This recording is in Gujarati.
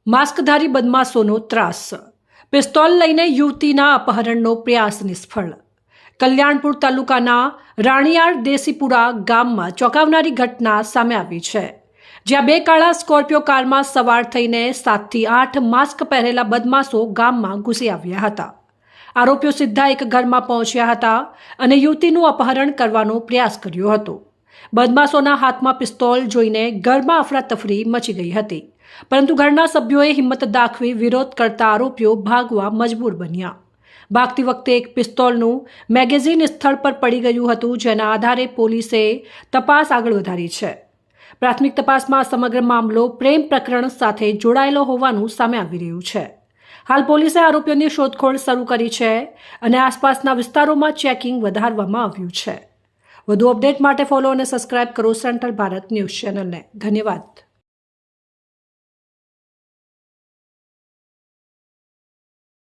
માસ્કધારી બદમાશોનો ત્રાસ, પિસ્તોલ લઈને યુવતીના અપહરણનો પ્રયાસ નિષ્ફળ। કલ્યાણપુર તાલુકાના રાણીયાળ દેસીપુરા ગામમાં ચોંકાવનારી ઘટના સામે આવી છે, જ્યાં બે કાળા સ્કોર્પિયો કારમાં સવાર થઈને 7 થી 8 માસ્ક પહેરેલા બદમાશો ગામમાં ઘૂસી આવ્યા હતા। આરોપીઓ સીધા એક ઘરમાં પહોંચ્યા હતા અને યુવતીનું અપહરણ કરવાનો પ્રયાસ કર્યો હતો। બદમાશોના હાથમાં પિસ્તોલ જોઈને ઘરમાં અફરાતફરી મચી ગઈ હતી, પરંતુ ઘરના સભ્યોએ હિંમત દાખવી વિરોધ કરતા આરોપીઓ ભાગવા મજબૂર બન્યા। ભાગતી વખતે એક પિસ્તોલનું મેગેઝિન સ્થળ પર પડી ગયું હતું, જેના આધારે પોલીસે તપાસ આગળ વધારી છે। પ્રાથમિક તપાસમાં સમગ્ર મામલો પ્રેમ પ્રકરણ સાથે જોડાયેલો હોવાનું સામે આવી રહ્યું છે। હાલ પોલીસે આરોપીઓની શોધખોળ શરૂ કરી છે અને આસપાસના વિસ્તારોમાં ચેકિંગ વધારવામાં આવ્યું છે। વધુ અપડેટ માટે ફોલો અને સબસ્ક્રાઇબ કરો સેન્ટ્રલ ભારત ન્યૂઝ ચેનલને। ધન્યવાદ।